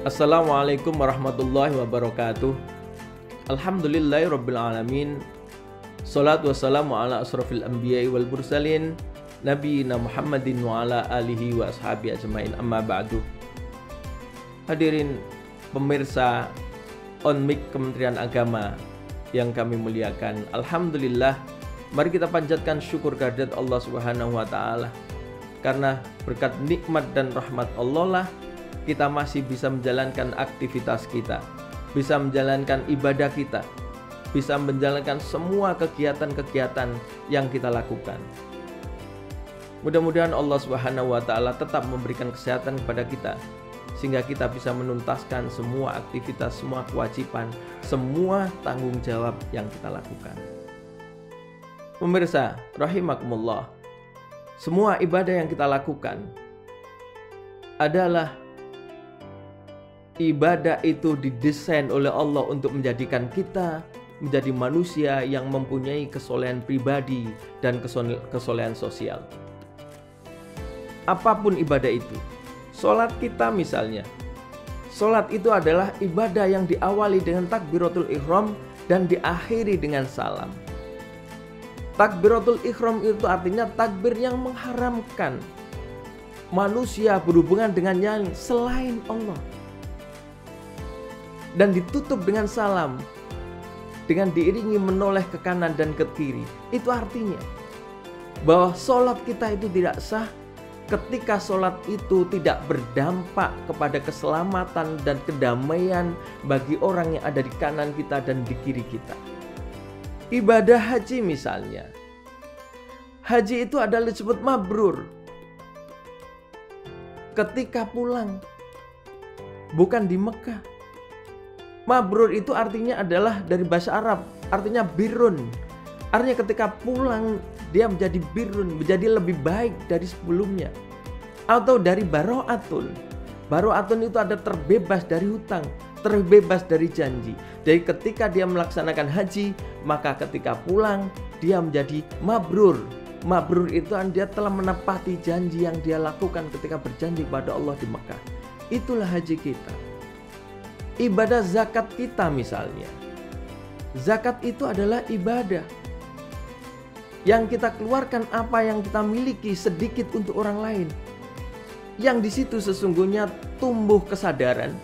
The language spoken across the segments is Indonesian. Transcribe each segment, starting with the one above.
Assalamualaikum warahmatullahi wabarakatuh. Alhamdulillahirrabbilalamin. Salatu wassalamu ala asrafil anbiya'i wal mursalin Nabiyina Muhammadin wa ala alihi wa ashabi ajmain, amma ba'du. Hadirin pemirsa On Mic Kementerian Agama yang kami muliakan, Alhamdulillah, mari kita panjatkan syukur kehadirat Allah Subhanahu wa Ta'ala. Karena berkat nikmat dan rahmat Allah lah kita masih bisa menjalankan aktivitas kita, bisa menjalankan ibadah kita, bisa menjalankan semua kegiatan-kegiatan yang kita lakukan. Mudah-mudahan Allah Subhanahu wa Ta'ala tetap memberikan kesehatan kepada kita, sehingga kita bisa menuntaskan semua aktivitas, semua kewajiban, semua tanggung jawab yang kita lakukan. Pemirsa rahimakumullah, semua ibadah yang kita lakukan adalah ibadah itu didesain oleh Allah untuk menjadikan kita menjadi manusia yang mempunyai kesolehan pribadi dan kesolehan sosial. Apapun ibadah itu, sholat kita misalnya, sholat itu adalah ibadah yang diawali dengan takbiratul ihram dan diakhiri dengan salam. Takbiratul ihram itu artinya takbir yang mengharamkan manusia berhubungan dengan yang selain Allah, dan ditutup dengan salam, dengan diiringi menoleh ke kanan dan ke kiri. Itu artinya bahwa sholat kita itu tidak sah ketika sholat itu tidak berdampak kepada keselamatan dan kedamaian bagi orang yang ada di kanan kita dan di kiri kita. Ibadah haji misalnya, haji itu adalah disebut mabrur ketika pulang, bukan di Mekah. Mabrur itu artinya adalah dari bahasa Arab, artinya birrun. Artinya ketika pulang dia menjadi birrun, menjadi lebih baik dari sebelumnya. Atau dari baro'atun. Baro'atun itu ada terbebas dari hutang, terbebas dari janji. Jadi ketika dia melaksanakan haji, maka ketika pulang dia menjadi mabrur. Mabrur itu dia telah menepati janji yang dia lakukan ketika berjanji kepada Allah di Mekah. Itulah haji kita. Ibadah zakat kita misalnya, zakat itu adalah ibadah yang kita keluarkan apa yang kita miliki sedikit untuk orang lain. Yang di situ sesungguhnya tumbuh kesadaran,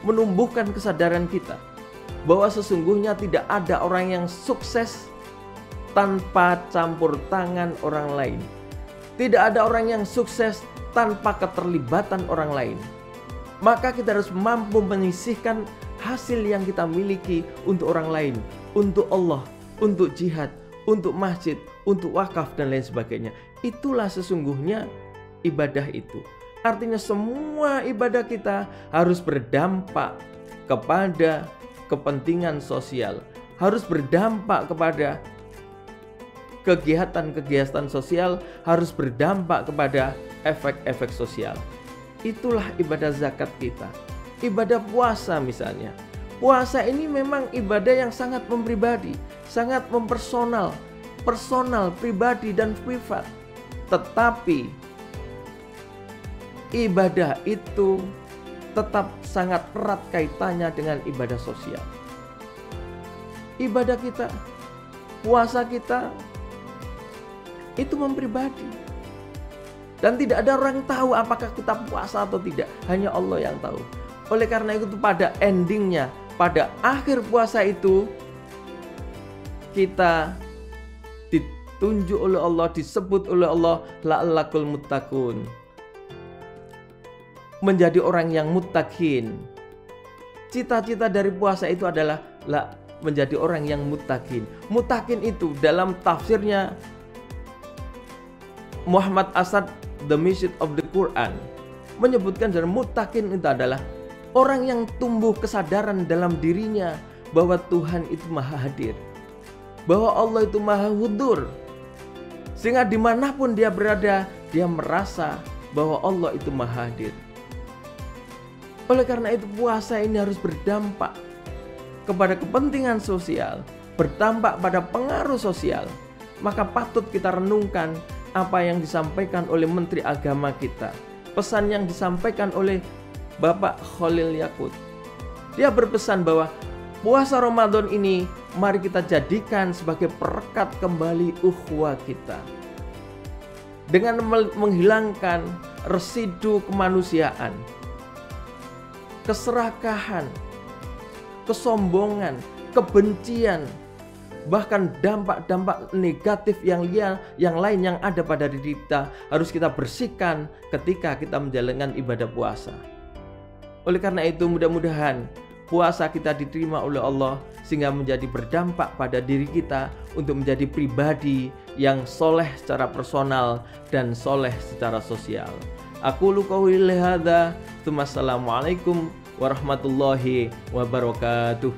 menumbuhkan kesadaran kita bahwa sesungguhnya tidak ada orang yang sukses tanpa campur tangan orang lain. Tidak ada orang yang sukses tanpa keterlibatan orang lain. Maka kita harus mampu menyisihkan hasil yang kita miliki untuk orang lain, untuk Allah, untuk jihad, untuk masjid, untuk wakaf dan lain sebagainya. Itulah sesungguhnya ibadah itu. Artinya semua ibadah kita harus berdampak kepada kepentingan sosial, harus berdampak kepada kegiatan-kegiatan sosial, harus berdampak kepada efek-efek sosial. Itulah ibadah zakat kita. Ibadah puasa misalnya. Puasa ini memang ibadah yang sangat mempribadi, sangat mempersonal, personal, pribadi dan privat. Tetapi ibadah itu tetap sangat erat kaitannya dengan ibadah sosial. Ibadah kita, puasa kita itu mempribadi. Dan tidak ada orang yang tahu apakah kita puasa atau tidak. Hanya Allah yang tahu. Oleh karena itu pada endingnya, pada akhir puasa itu, kita ditunjuk oleh Allah, disebut oleh Allah la'allakul muttaqun, menjadi orang yang muttaqin. Cita-cita dari puasa itu adalah menjadi orang yang muttaqin. Muttaqin itu dalam tafsirnya Muhammad Asad, The Message of the Quran, menyebutkan dari muttaqin itu adalah orang yang tumbuh kesadaran dalam dirinya bahwa Tuhan itu maha hadir, bahwa Allah itu maha hudur, sehingga dimanapun dia berada, dia merasa bahwa Allah itu maha hadir. Oleh karena itu puasa ini harus berdampak kepada kepentingan sosial, berdampak pada pengaruh sosial. Maka patut kita renungkan apa yang disampaikan oleh Menteri Agama kita, pesan yang disampaikan oleh Bapak Khalil Yakut. Dia berpesan bahwa puasa Ramadan ini mari kita jadikan sebagai perekat kembali ukhuwah kita. Dengan menghilangkan residu kemanusiaan, keserakahan, kesombongan, kebencian, bahkan dampak-dampak negatif yang lain yang ada pada diri kita harus kita bersihkan ketika kita menjalankan ibadah puasa. Oleh karena itu mudah-mudahan puasa kita diterima oleh Allah sehingga menjadi berdampak pada diri kita untuk menjadi pribadi yang soleh secara personal dan soleh secara sosial. Aku qouli hadza, assalamualaikum warahmatullahi wabarakatuh.